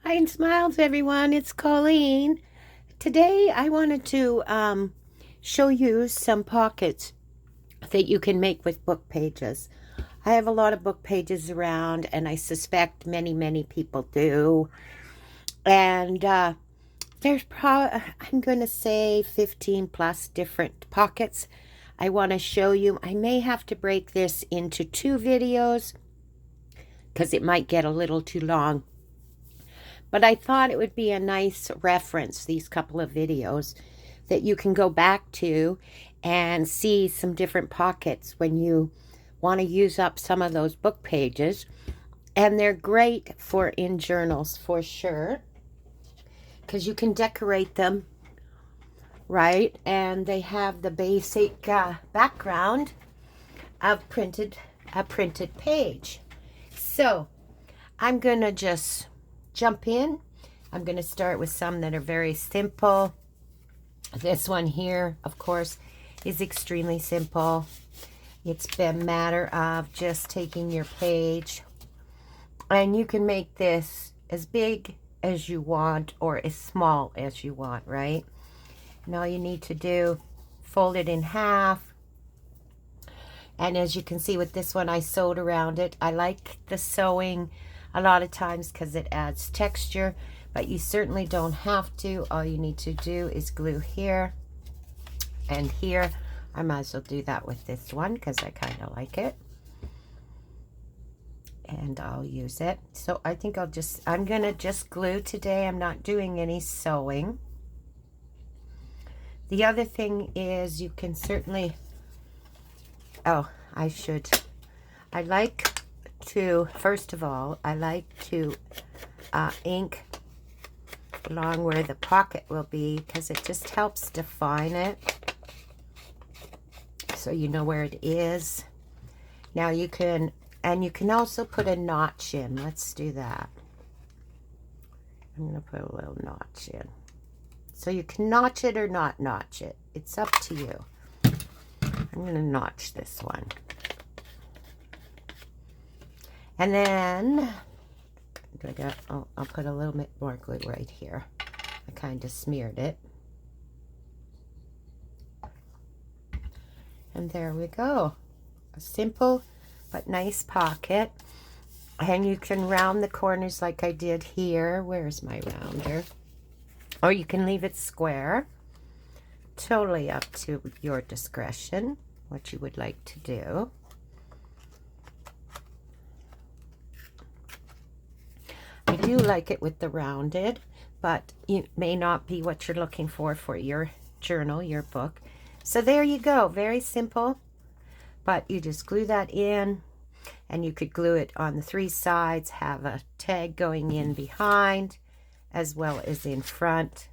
Hi and smiles, everyone. It's Colleen. Today, I wanted to show you some pockets that you can make with book pages. I have a lot of book pages around, and I suspect many people do. And there's probably, I'm going to say 15 plus different pockets I want to show you. I may have to break this into 2 videos because it might get a little too long. But I thought it would be a nice reference, these couple of videos, that you can go back to and see some different pockets when you want to use up some of those book pages. And they're great for in journals for sure, because you can decorate them, right? And they have the basic background of a printed page. So I'm going to just jump in. I'm going to start with some that are very simple. This one here, of course, is extremely simple. It's a matter of just taking your page, and you can make this as big as you want or as small as you want, right? And all you need to do, fold it in half. And as you can see with this one, I sewed around it. I like the sewing a lot of times because it adds texture, but you certainly don't have to. All you need to do is glue here and here. I might as well do that with this one because I kind of like it. And I'll use it. So I think I'm going to just glue today. I'm not doing any sewing. The other thing is you can certainly, I like to, first of all, I like to ink along where the pocket will be because it just helps define it so you know where it is. Now you can also put a notch in. Let's do that. I'm going to put a little notch in. So you can notch it or not notch it. It's up to you. I'm going to notch this one. And then I'll put a little bit more glue right here. I kind of smeared it. And there we go. A simple but nice pocket. And you can round the corners like I did here. Where's my rounder? Or you can leave it square. Totally up to your discretion, what you would like to do. I do like it with the rounded, but it may not be what you're looking for your journal, your book. So there you go. Very simple, but you just glue that in, and you could glue it on the 3 sides, have a tag going in behind as well as in front.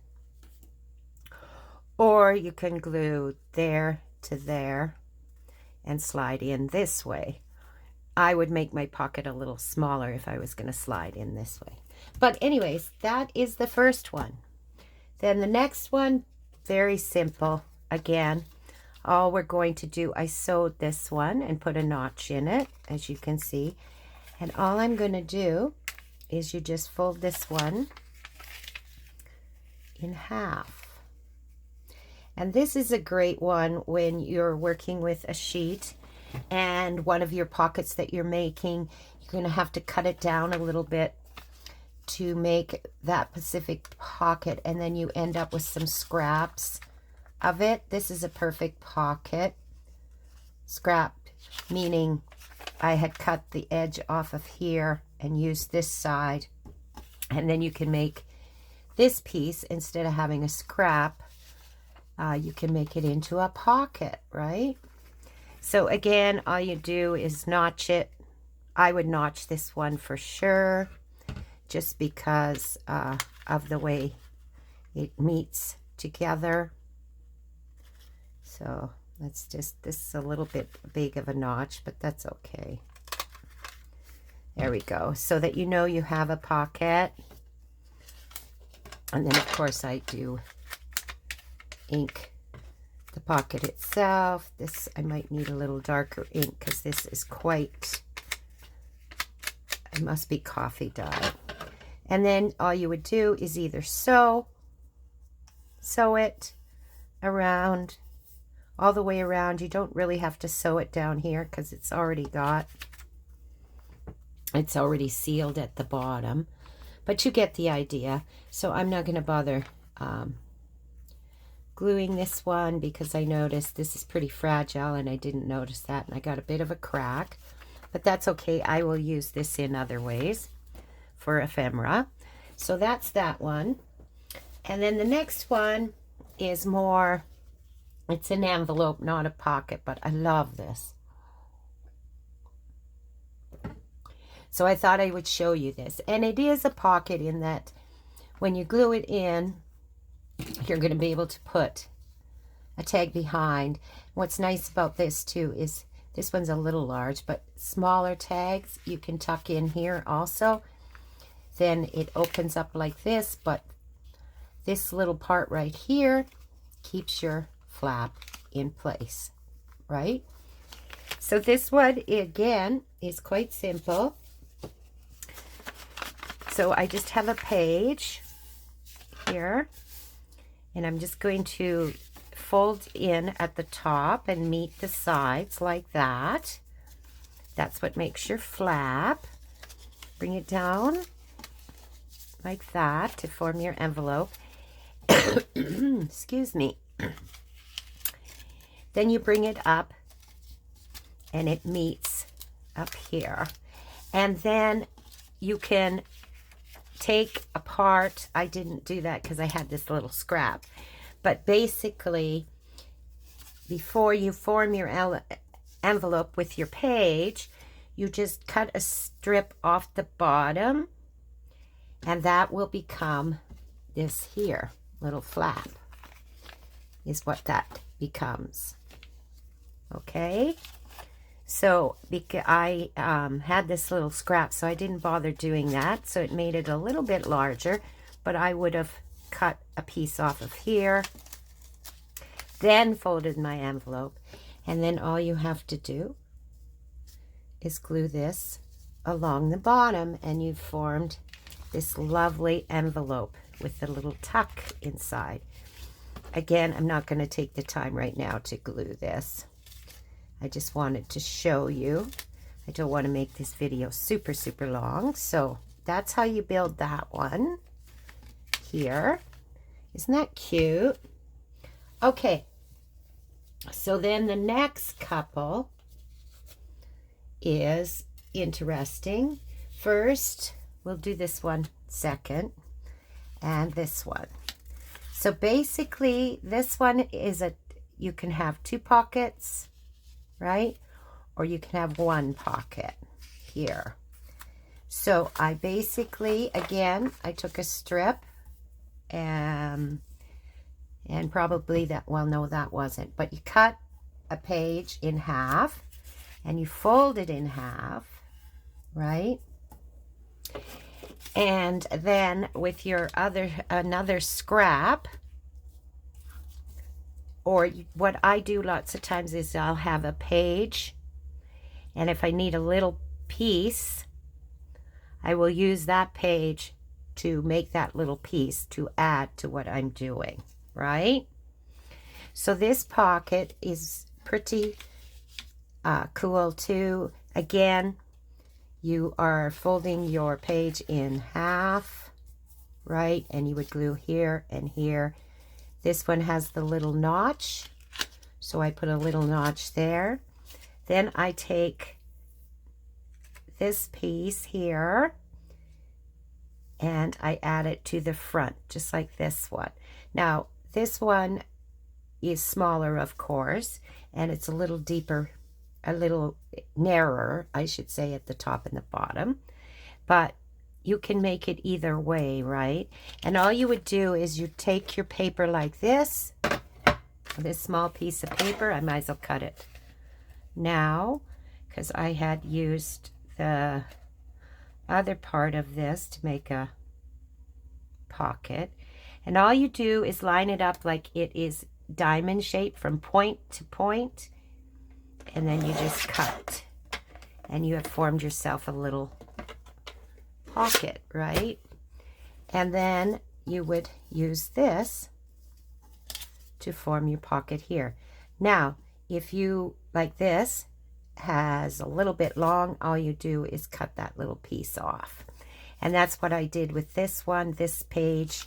Or you can glue there to there and slide in this way. I would make my pocket a little smaller if I was going to slide in this way. But anyways, that is the first one. Then the next one, very simple. Again, all we're going to do, I sewed this one and put a notch in it, as you can see. And all I'm going to do is you just fold this one in half. And this is a great one when you're working with a sheet and one of your pockets that you're making, you're going to have to cut it down a little bit to make that specific pocket, and then you end up with some scraps of it. This is a perfect pocket. Scrapped, meaning I had cut the edge off of here and used this side, and then you can make this piece, instead of having a scrap, you can make it into a pocket, right? So again, all you do is notch it. I would notch this one for sure, just because of the way it meets together. So let's just, this is a little bit big of a notch, but that's okay. There we go, so that you know you have a pocket. And then of course I do ink the pocket itself. This, I might need a little darker ink because this is quite, it must be coffee dye. And then all you would do is either sew it around, all the way around. You don't really have to sew it down here because it's already sealed at the bottom, but you get the idea. So I'm not going to bother gluing this one because I noticed this is pretty fragile and I didn't notice that, and I got a bit of a crack, but that's okay. I will use this in other ways for ephemera. So that's that one. And then the next one is more, it's an envelope, not a pocket, but I love this. So I thought I would show you this. And it is a pocket in that when you glue it in, you're going to be able to put a tag behind. What's nice about this too is this one's a little large, but smaller tags you can tuck in here also. Then it opens up like this, but this little part right here keeps your flap in place, right? So this one, again, is quite simple. So I just have a page here, and I'm just going to fold in at the top and meet the sides like that. That's what makes your flap. Bring it down like that to form your envelope. Excuse me. Then you bring it up and it meets up here. And then you can take apart, I didn't do that because I had this little scrap, but basically before you form your envelope with your page, you just cut a strip off the bottom, and that will become this here little flap is what that becomes. Okay, so I had this little scrap, so I didn't bother doing that, so it made it a little bit larger, but I would have cut a piece off of here, then folded my envelope, and then all you have to do is glue this along the bottom, and you've formed this lovely envelope with a little tuck inside. Again, I'm not going to take the time right now to glue this. I just wanted to show you. I don't want to make this video super, super long. So that's how you build that one here. Isn't that cute? Okay. So then the next couple is interesting. First, we'll do this one second, and this one. So basically, this one is you can have two pockets, right? Or you can have one pocket here. So I basically, again, I took a strip and probably that, well, no, that wasn't, but you cut a page in half and you fold it in half, right? And then with your another scrap, or what I do lots of times is I'll have a page, and if I need a little piece, I will use that page to make that little piece to add to what I'm doing, right? So this pocket is pretty cool too. Again, you are folding your page in half, right? And you would glue here and here. This one has the little notch, so I put a little notch there. Then I take this piece here and I add it to the front, just like this one. Now, this one is smaller, of course, and it's a little deeper, a little narrower, I should say, at the top and the bottom, but you can make it either way, right? And all you would do is you take your paper like this small piece of paper. I might as well cut it now because I had used the other part of this to make a pocket. And all you do is line it up like it is diamond shaped from point to point, and then you just cut, and you have formed yourself a little pocket, right? And then you would use this to form your pocket here. Now, if you, like this, has a little bit long, all you do is cut that little piece off. And that's what I did with this one, this page.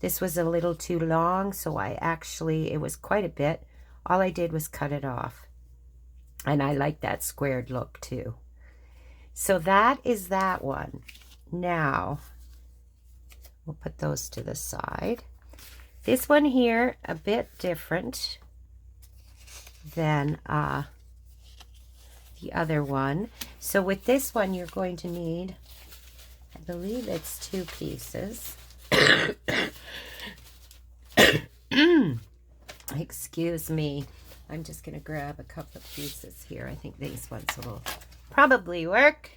This was a little too long, so it was quite a bit. All I did was cut it off. And I like that squared look too. So that is that one. Now, we'll put those to the side. This one here, a bit different than the other one. So with this one, you're going to need, I believe it's 2 pieces. Excuse me. I'm just going to grab a couple of pieces here. I think these ones will probably work.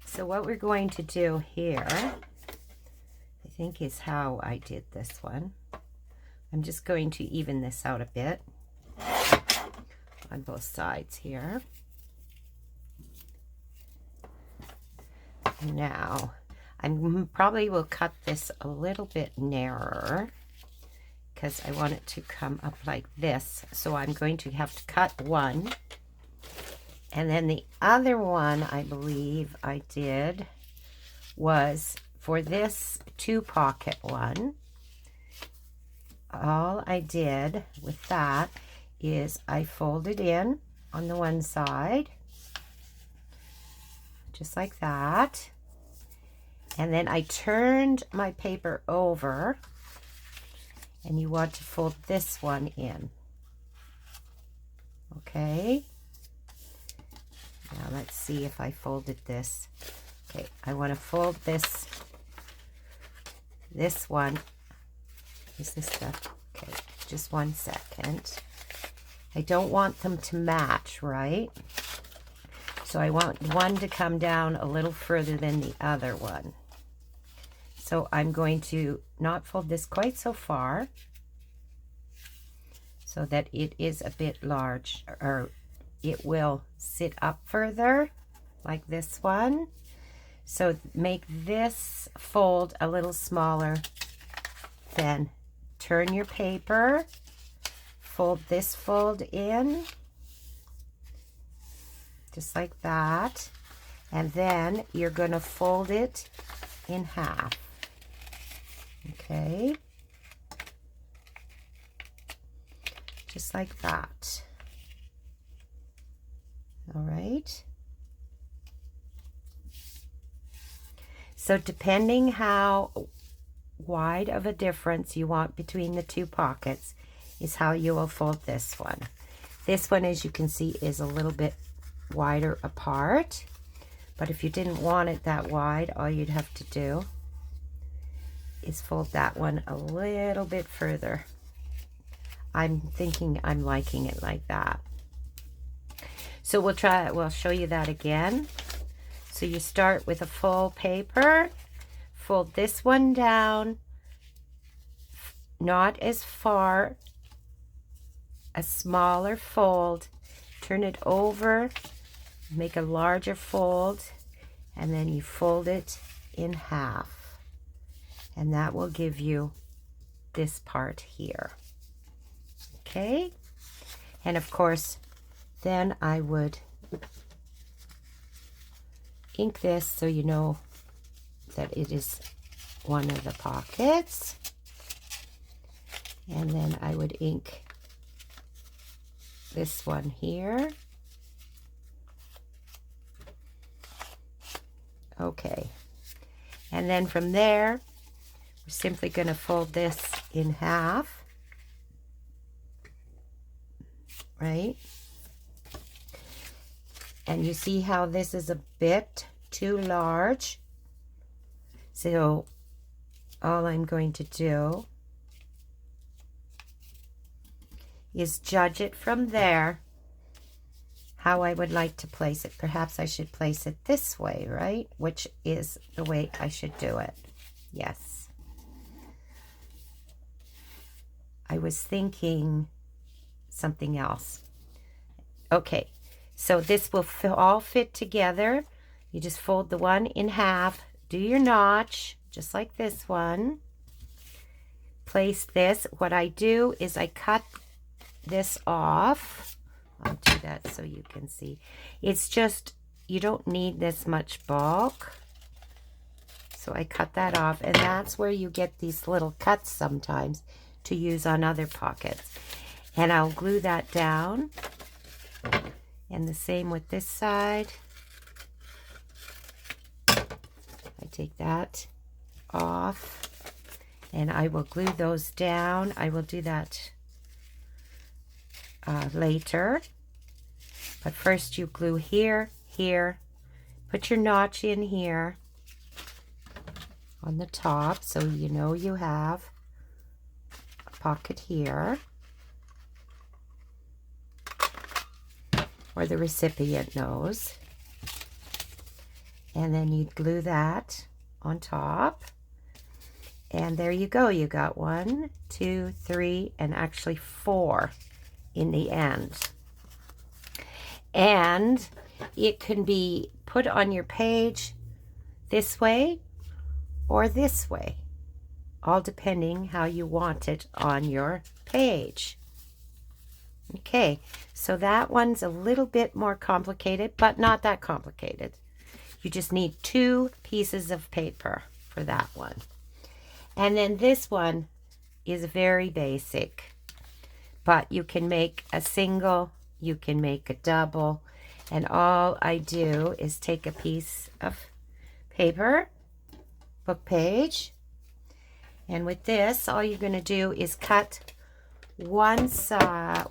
So what we're going to do here, I think, is how I did this one. I'm just going to even this out a bit on both sides here. Now, I probably will cut this a little bit narrower because I want it to come up like this. So I'm going to have to cut one. And then the other one I believe I did was for this 2-pocket one. All I did with that is I folded in on the one side, just like that. And then I turned my paper over, and you want to fold this one in. Okay. Now let's see if I folded this. Okay, I want to fold this one. Is this the, okay, just 1 second. I don't want them to match, right? So I want one to come down a little further than the other one. So I'm going to not fold this quite so far so that it is a bit large, or it will sit up further like this one. So make this fold a little smaller. Then turn your paper, fold this fold in, just like that. And then you're going to fold it in half. Okay. Just like that. All right. So depending how wide of a difference you want between the 2 pockets is how you will fold this one. This one, as you can see, is a little bit wider apart. But if you didn't want it that wide, all you'd have to do is fold that one a little bit further. I'm thinking I'm liking it like that. So we'll show you that again. So you start with a full paper, fold this one down, not as far, a smaller fold, turn it over, make a larger fold, and then you fold it in half. And that will give you this part here. Okay? And of course, then I would ink this so you know that it is one of the pockets. And then I would ink this one here. Okay. And then from there, we're simply going to fold this in half. Right? And you see how this is a bit too large. So all I'm going to do is judge it from there, how I would like to place it. Perhaps I should place it this way, right? Which is the way I should do it. Yes. I was thinking something else. Okay. So this will all fit together. You just fold the one in half, do your notch, just like this one. Place this. What I do is I cut this off. I'll do that so you can see. It's just, you don't need this much bulk. So I cut that off, and that's where you get these little cuts sometimes to use on other pockets. And I'll glue that down. And the same with this side. I take that off, and I will glue those down. I will do that later. But first you glue here, here. Put your notch in here on the top, so you know you have a pocket here, or the recipient knows. And then you glue that on top, and there you go. You got 1, 2, 3, and actually 4 in the end. And it can be put on your page this way or this way, all depending how you want it on your page. Okay, so that one's a little bit more complicated, but not that complicated. You just need 2 pieces of paper for that one. And then this one is very basic, but you can make a single, you can make a double, and all I do is take a piece of paper, book page, and with this, all you're going to do is cut one side,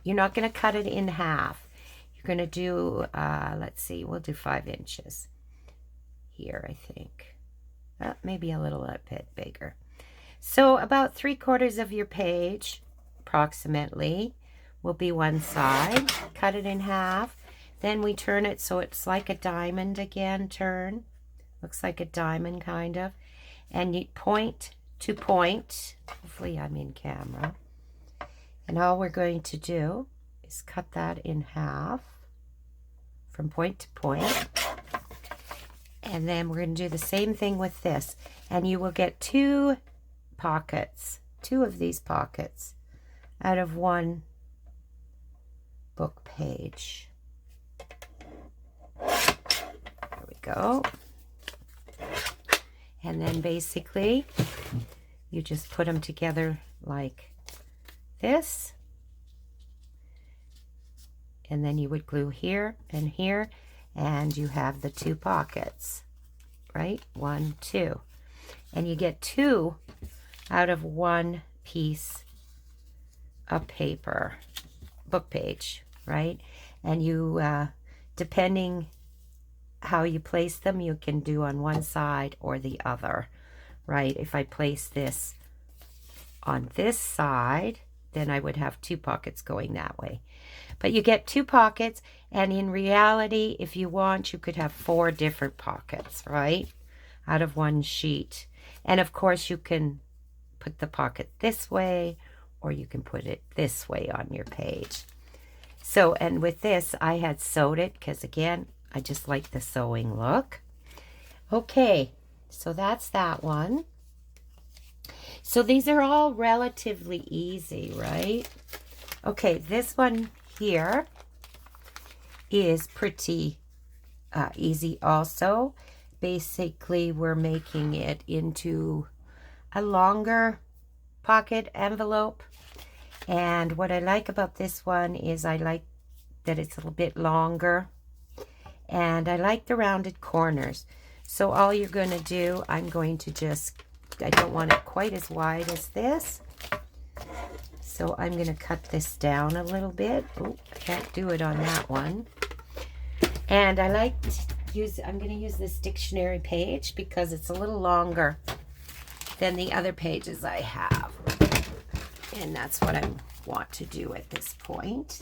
you're not going to cut it in half. You're going to do, let's see, we'll do 5 inches here, I think. Maybe a little bit bigger. So about 3/4 of your page, approximately, will be one side. Cut it in half. Then we turn it so it's like a diamond again, turn. Looks like a diamond, kind of. And you point to point. Hopefully I'm in camera. And all we're going to do is cut that in half from point to point. And then we're going to do the same thing with this. And you will get 2 pockets, 2 of these pockets out of one book page. There we go. And then basically you just put them together like this. And then you would glue here and here, and you have the 2 pockets, right? 1, 2. And you get 2 out of one piece of paper, book page, right? And you, depending how you place them, you can do on one side or the other, right? If I place this on this side, then I would have 2 pockets going that way. But you get 2 pockets, and in reality, if you want, you could have 4 different pockets, right? Out of one sheet. And of course, you can put the pocket this way, or you can put it this way on your page. So, and with this, I had sewed it, because again, I just like the sewing look. Okay, so that's that one. So these are all relatively easy, right? Okay, this one here is pretty easy also. Basically, we're making it into a longer pocket envelope. And what I like about this one is I like that it's a little bit longer. And I like the rounded corners. So all you're going to do, I'm going to just, I don't want it quite as wide as this. So I'm going to cut this down a little bit. Oh, I can't do it on that one. And I like to use, I'm going to use this dictionary page because it's a little longer than the other pages I have. And that's what I want to do at this point.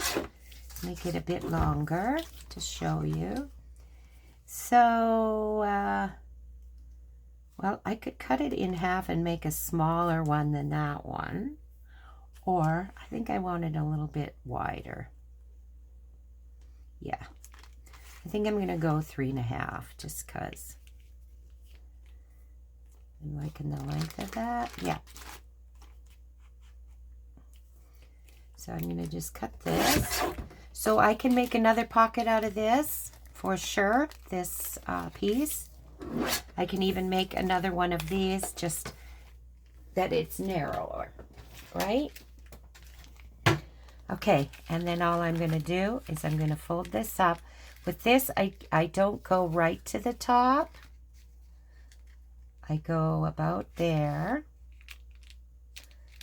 Make it a bit longer to show you. So, well, I could cut it in half and make a smaller one than that one. Or I think I want it a little bit wider. Yeah. I think I'm going to go 3.5 just because I'm liking the length of that. Yeah. So I'm going to just cut this. So I can make another pocket out of this for sure, this piece. I can even make another one of these, just that it's narrower, right? Okay, and then all I'm going to do is I'm going to fold this up. With this, I don't go right to the top. I go about there.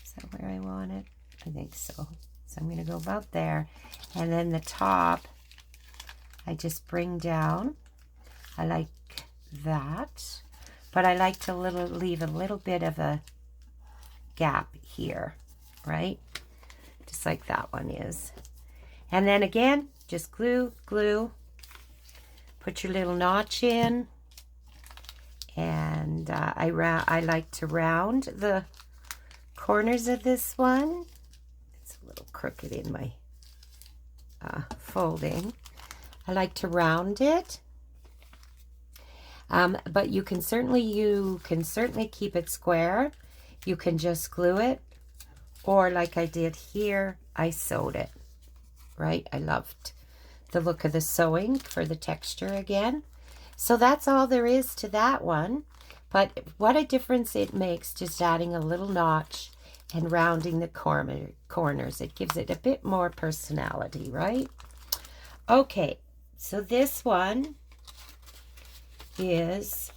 Is that where I want it? I think so. So I'm going to go about there. And then the top, I just bring down. I like that. But I like to leave a little bit of a gap here, right? Just like that one is. And then again, just glue, glue. Put your little notch in. And I like to round the corners of this one. It's a little crooked in my folding. I like to round it. But you can certainly keep it square. You can just glue it. Or like I did here, I sewed it. Right? I loved the look of the sewing for the texture again. So that's all there is to that one. But what a difference it makes just adding a little notch and rounding the corners. It gives it a bit more personality, right? Okay, so this one is,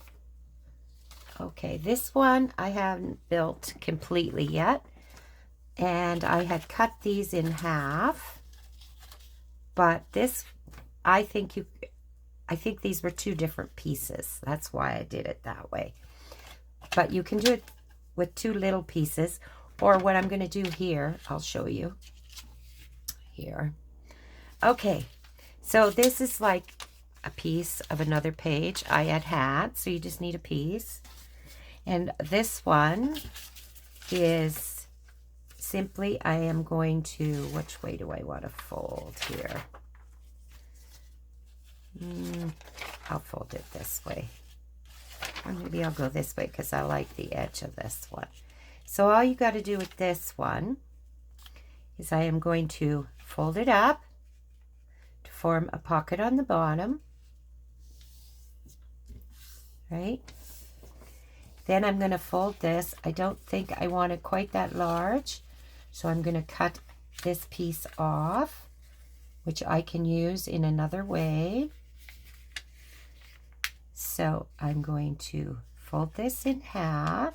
okay, this one I haven't built completely yet. And I had cut these in half. But this, I think these were two different pieces. That's why I did it that way. But you can do it with two little pieces. Or what I'm going to do here, I'll show you. Here. Okay. So this is like a piece of another page I had. So you just need a piece. And this one is simply, I am going to, which way do I want to fold here? I'll fold it this way. Or maybe I'll go this way because I like the edge of this one. So all you got to do with this one is I am going to fold it up to form a pocket on the bottom. Right? Then I'm going to fold this. I don't think I want it quite that large. So I'm going to cut this piece off, which I can use in another way. So I'm going to fold this in half.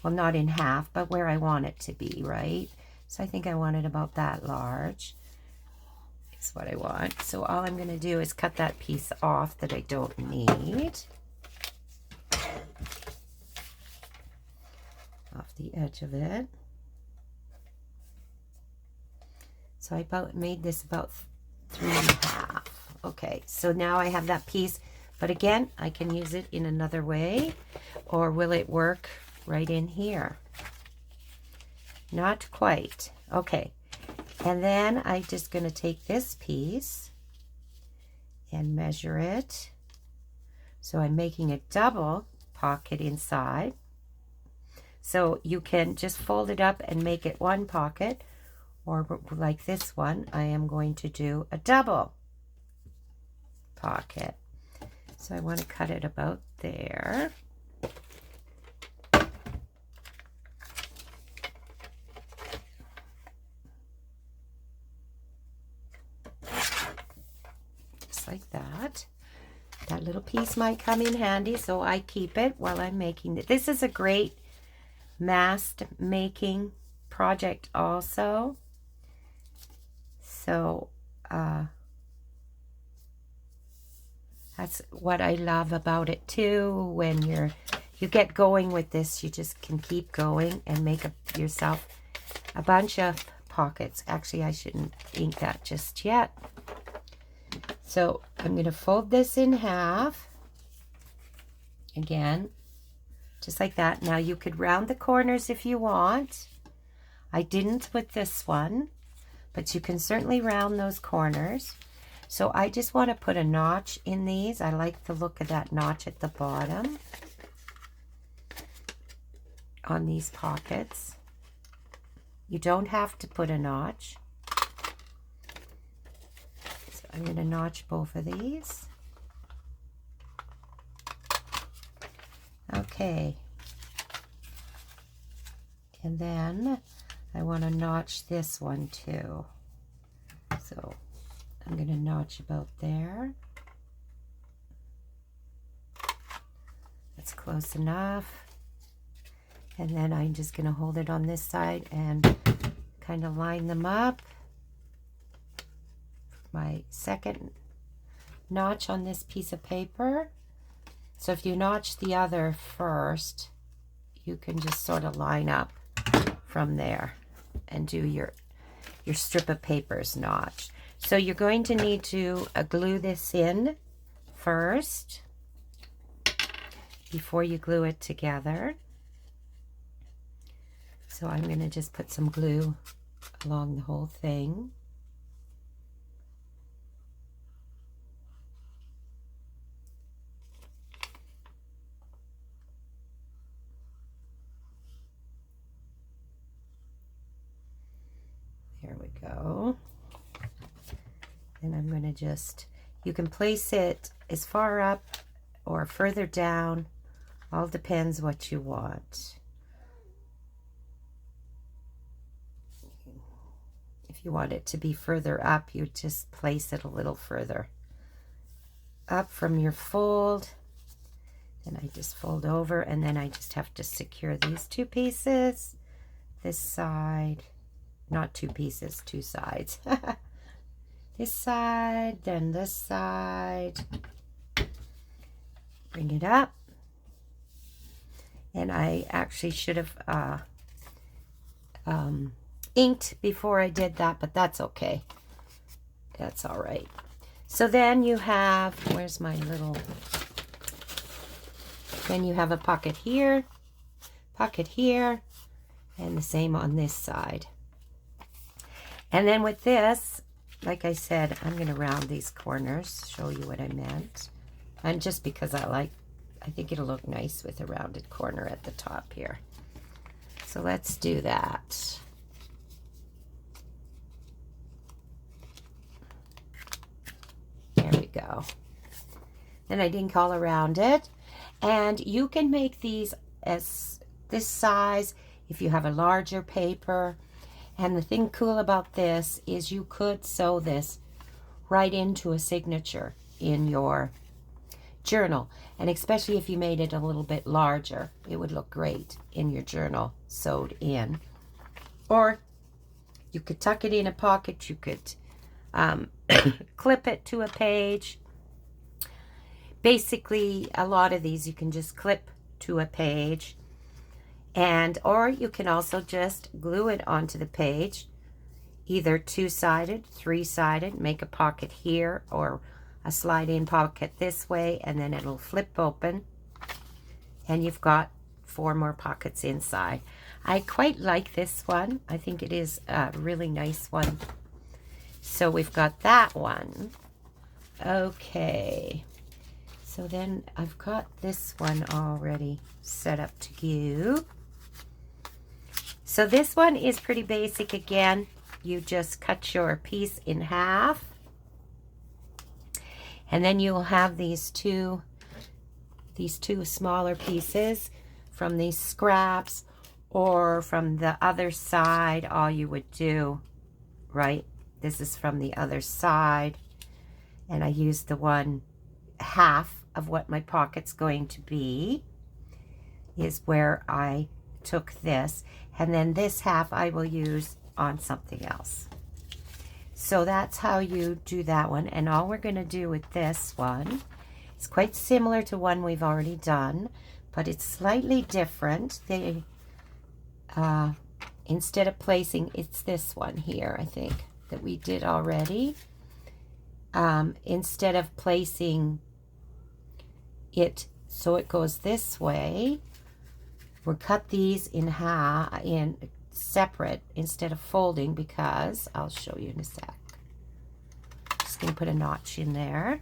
Well, not in half, but where I want it to be, right? So I think I want it about that large. Is what I want. So all I'm going to do is cut that piece off that I don't need. Off the edge of it. So I made this about 3.5. Okay, so now I have that piece, but again, I can use it in another way, or will it work right in here? Not quite. Okay, and then I'm just going to take this piece and measure it. So I'm making a double pocket inside. So you can just fold it up and make it one pocket, or like this one, I am going to do a double pocket. So I want to cut it about there. Just like that. That little piece might come in handy, so I keep it while I'm making it. This is a great mast making project also. So that's what I love about it too. When you get going with this, you just can keep going and make yourself a bunch of pockets. Actually, I shouldn't ink that just yet. So I'm going to fold this in half again, just like that. Now you could round the corners if you want. I didn't with this one, but you can certainly round those corners. So I just want to put a notch in these. I like the look of that notch at the bottom on these pockets. You don't have to put a notch. So I'm going to notch both of these. Okay. And then I want to notch this one too. So I'm going to notch about there. That's close enough. And then I'm just going to hold it on this side and kind of line them up. My second notch on this piece of paper. So if you notch the other first, you can just sort of line up from there and do your strip of papers notch. So you're going to need to glue this in first before you glue it together. So I'm going to just put some glue along the whole thing. There we go. And I'm going to just, you can place it as far up or further down. All depends what you want. If you want it to be further up, you just place it a little further up from your fold. Then I just fold over, and then I just have to secure these two pieces. This side, not two pieces, two sides. This side, then this side. Bring it up. And I actually should have inked before I did that, but that's okay. That's all right. So then you have, where's my little, then you have a pocket here, and the same on this side. And then with this, like I said, I'm going to round these corners, show you what I meant. And just because I think it'll look nice with a rounded corner at the top here. So let's do that. There we go. Then I dink all around it. And you can make these as this size if you have a larger paper. And the thing cool about this is you could sew this right into a signature in your journal. And especially if you made it a little bit larger, it would look great in your journal sewed in. Or you could tuck it in a pocket. You could clip it to a page. Basically, a lot of these you can just clip to a page. And or you can also just glue it onto the page, either two-sided, three-sided, make a pocket here or a slide-in pocket this way, and then it'll flip open and you've got 4 more pockets inside. I quite like this one. I think it is a really nice one. So we've got that one. Okay. So then I've got this one already set up to go. So this one is pretty basic again. You just cut your piece in half. And then you'll have these two smaller pieces from these scraps, or from the other side. All you would do, right? This is from the other side. And I used the one half of what my pocket's going to be is where I took this, and then this half I will use on something else. So that's how you do that one. And all we're going to do with this one is quite similar to one we've already done, but it's slightly different. They instead of placing, it's this one here, I think, that we did already. Instead of placing it so it goes this way, we'll cut these in half, in separate, instead of folding, because I'll show you in a sec. Just going to put a notch in there.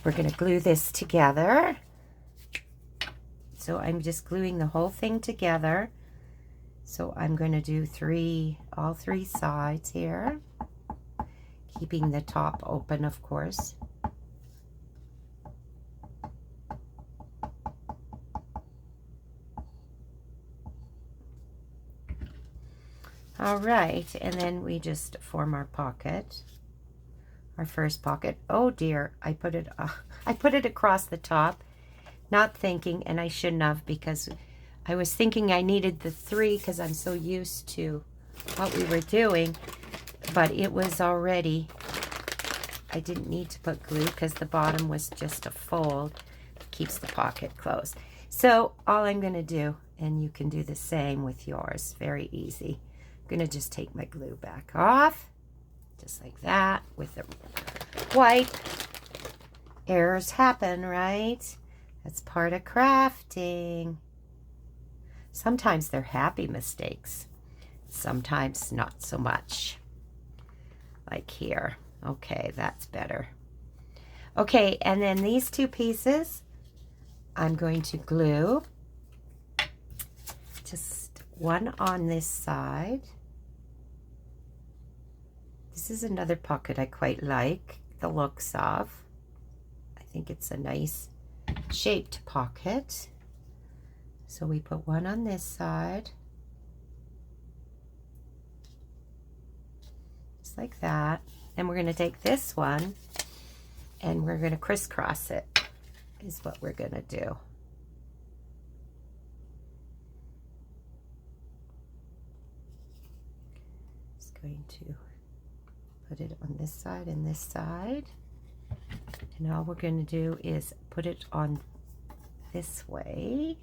We're going to glue this together. So I'm just gluing the whole thing together. So I'm going to do all three sides here, keeping the top open, of course. All right, and then we just form our pocket, our first pocket. Oh dear, I put it across the top, not thinking, and I shouldn't have, because I was thinking I needed the 3 because I'm so used to what we were doing, but it was already, I didn't need to put glue because the bottom was just a fold. It keeps the pocket closed. So all I'm going to do, and you can do the same with yours, very easy. I'm going to just take my glue back off, just like that, with a wipe. Errors happen, right? That's part of crafting. Sometimes they're happy mistakes. Sometimes not so much. Like here. Okay, that's better. Okay, and then these 2 pieces, I'm going to glue. Just one on this side. This is another pocket I quite like the looks of. I think it's a nice shaped pocket. So we put one on this side, just like that. And we're going to take this one and we're going to crisscross it, is what we're going to do. Just going to put it on this side and this side. And all we're going to do is put it on this way.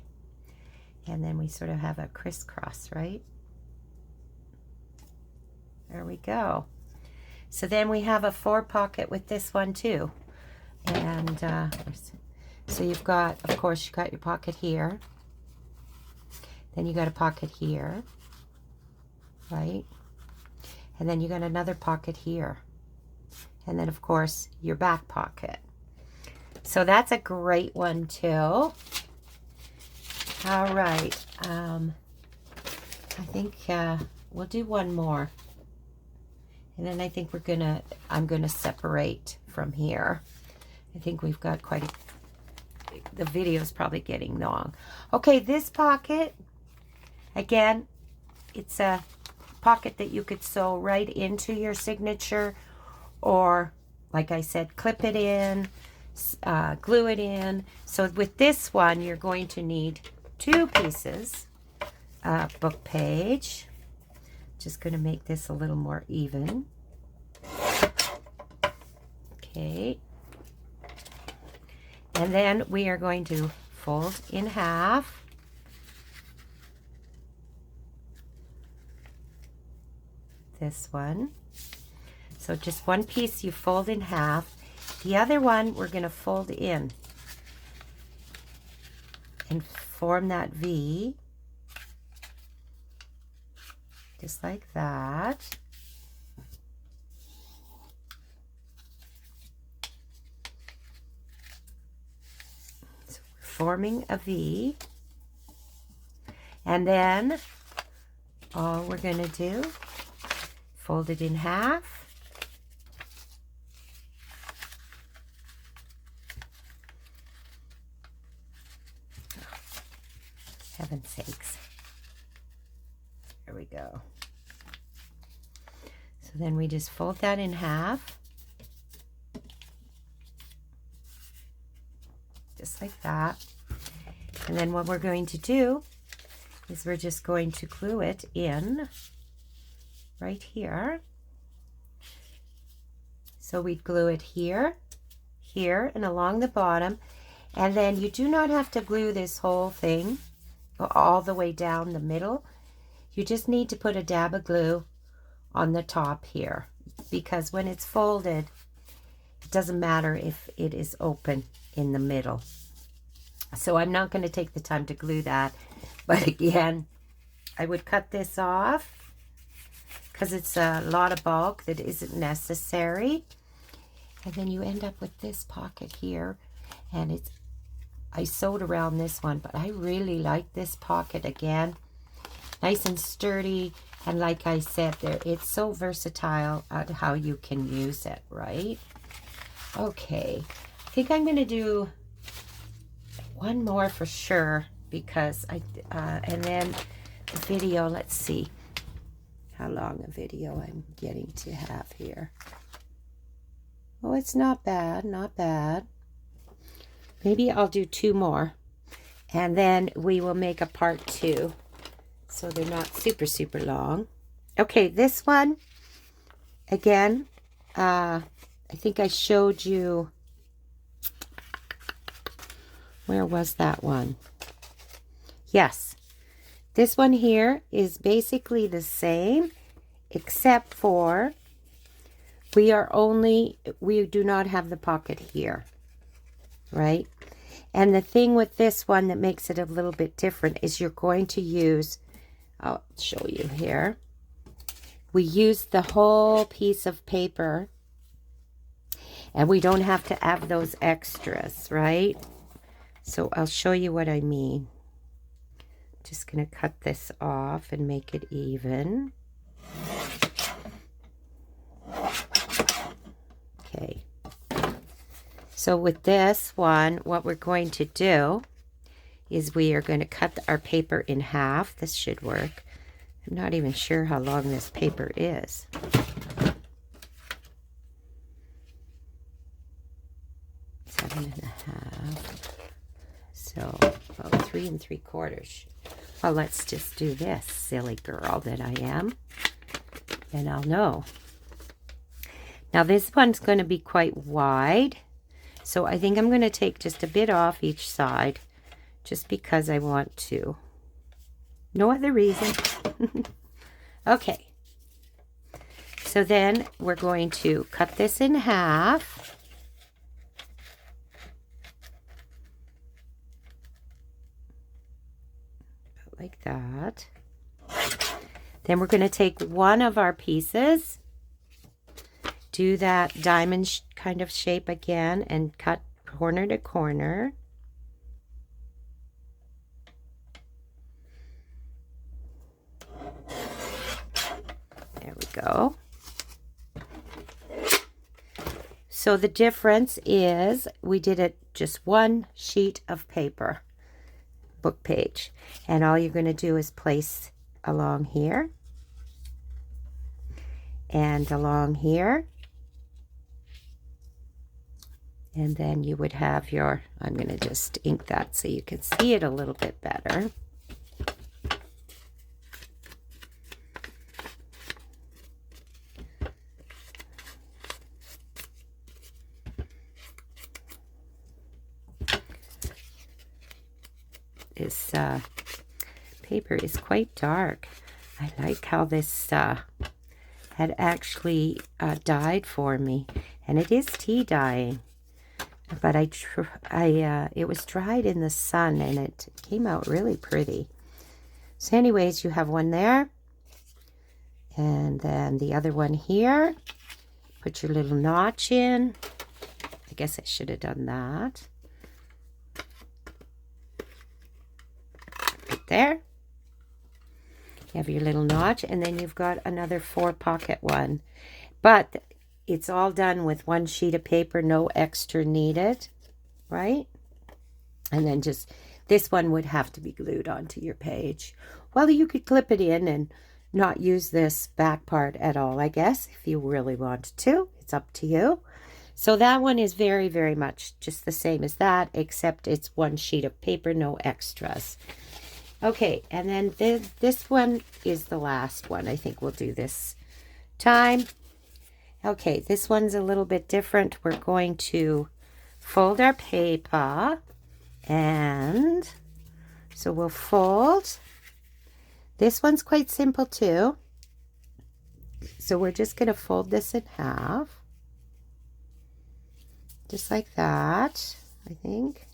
And then we sort of have a crisscross, right? There we go. So then we have a 4 pocket with this one too. And so you've got, of course, you got your pocket here. Then you got a pocket here, right? And then you got another pocket here. And then, of course, your back pocket. So that's a great one too. All right. I think we'll do one more. And then I think I'm gonna separate from here. I think we've got the video's probably getting long. Okay, this pocket, again, it's a pocket that you could sew right into your signature, or like I said, clip it in, glue it in. So with this one, you're going to need 2 pieces of book page. Just going to make this a little more even. Okay. And then we are going to fold in half. This one. So just one piece you fold in half. The other one we're going to fold in and form that V. Just like that. So we're forming a V. And then all we're going to do, fold it in half. Heaven's sakes. There we go. So then we just fold that in half. Just like that. And then what we're going to do is we're just going to glue it in right here. So we glue it here, here, and along the bottom. And then you do not have to glue this whole thing all the way down the middle. You just need to put a dab of glue on the top here, because when it's folded, it doesn't matter if it is open in the middle. So I'm not going to take the time to glue that, but again, I would cut this off because it's a lot of bulk that isn't necessary. And then you end up with this pocket here, and I sewed around this one, but I really like this pocket again. Nice and sturdy, and like I said there, it's so versatile at how you can use it, right? Okay, I think I'm going to do one more for sure, because and then the video, let's see how long a video I'm getting to have here. Oh, it's not bad, not bad. Maybe I'll do 2 more, and then we will make a part 2, so they're not super, super long. Okay, this one, again, I think I showed you, where was that one? Yes, this one here is basically the same, except for we do not have the pocket here, right? And the thing with this one that makes it a little bit different is you're going to use, I'll show you here. We use the whole piece of paper, and we don't have to have those extras, right? So I'll show you what I mean. Just going to cut this off and make it even. Okay. So with this one, what we're going to do is we are going to cut our paper in half. This should work. I'm not even sure how long this paper is. Seven and a half. So about 3 3/4. Well, let's just do this, silly girl that I am, and I'll know. Now this one's going to be quite wide, so I think I'm going to take just a bit off each side, just because I want to. No other reason. Okay. So then we're going to cut this in half. Like that. Then we're going to take one of our pieces, do that diamond kind of shape again, and cut corner to corner. There we go. So the difference is we did it just one sheet of paper, book page, and all you're going to do is place along here and along here, and then you would have your, I'm going to just ink that so you can see it a little bit better. This paper is quite dark. I like how this had actually dyed for me, and it is tea dyeing, but it was dried in the sun, and it came out really pretty. So anyways, you have one there, and then the other one here. Put your little notch in. I guess I should have done that. Right there. You have your little notch, and then you've got another 4-pocket one. But it's all done with one sheet of paper, no extra needed, right? And then just, this one would have to be glued onto your page. Well, you could clip it in and not use this back part at all, I guess, if you really wanted to. It's up to you. So that one is very, very much just the same as that, except it's one sheet of paper, no extras. Okay, and then this one is the last one I think we'll do this time. Okay, this one's a little bit different. We're going to fold our paper, and so we'll fold. This one's quite simple too. So we're just going to fold this in half. Just like that, I think.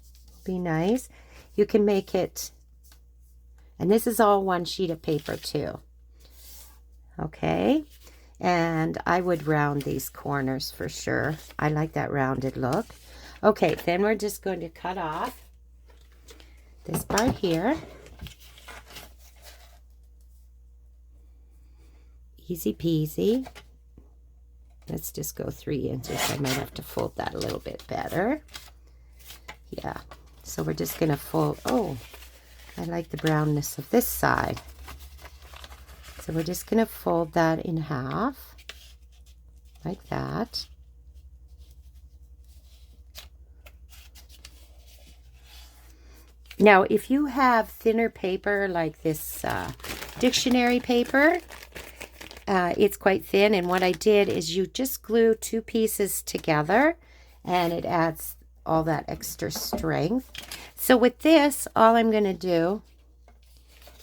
Be nice. You can make it, and this is all one sheet of paper too. Okay, and I would round these corners for sure. I like that rounded look. Okay, then we're just going to cut off this part here. Easy peasy. Let's just go 3 inches. I might have to fold that a little bit better. Yeah, so we're just going to fold. Oh, I like the brownness of this side. So we're just going to fold that in half, like that. Now, if you have thinner paper like this dictionary paper, it's quite thin, and what I did is you just glue 2 pieces together, and it adds all that extra strength. So with this, all I'm going to do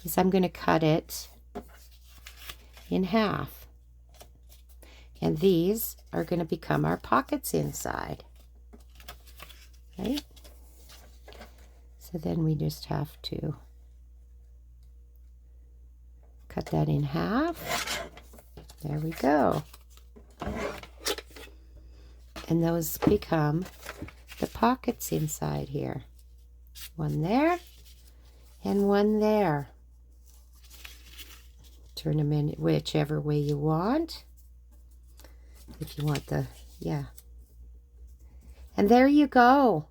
is I'm going to cut it in half, and these are going to become our pockets inside, right? So then we just have to cut that in half. There we go. And those become the pockets inside here. One there and one there. Turn them in whichever way you want. If you want the, yeah. And there you go.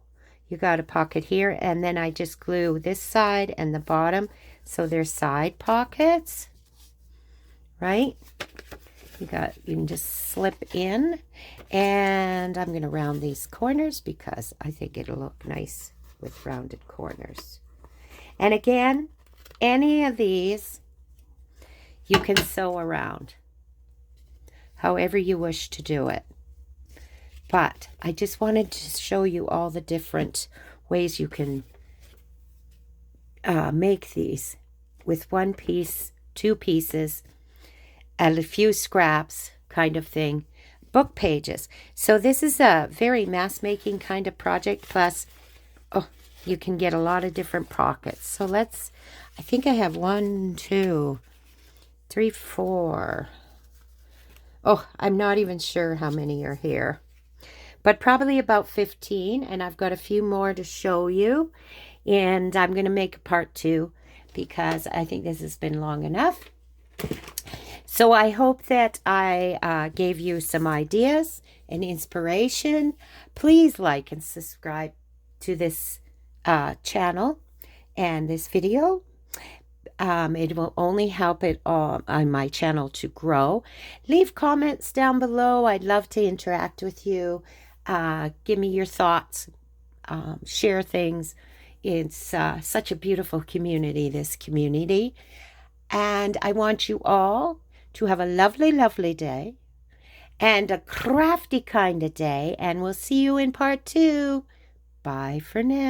You got a pocket here, and then I just glue this side and the bottom so they're side pockets, right? You can just slip in, and I'm going to round these corners because I think it'll look nice with rounded corners. And again, any of these you can sew around however you wish to do it. But I just wanted to show you all the different ways you can make these with 1 piece, 2 pieces, and a few scraps kind of thing. Book pages. So this is a very mass-making kind of project. Plus, oh, you can get a lot of different pockets. So let's, I think I have 1, 2, 3, 4. Oh, I'm not even sure how many are here. But probably about 15, and I've got a few more to show you, and I'm going to make a part 2 because I think this has been long enough. So I hope that I gave you some ideas and inspiration. Please like and subscribe to this channel and this video. It will only help it on my channel to grow. Leave comments down below. I'd love to interact with you. Give me your thoughts, share things. It's such a beautiful community, this community. And I want you all to have a lovely, lovely day and a crafty kind of day. And we'll see you in part 2. Bye for now.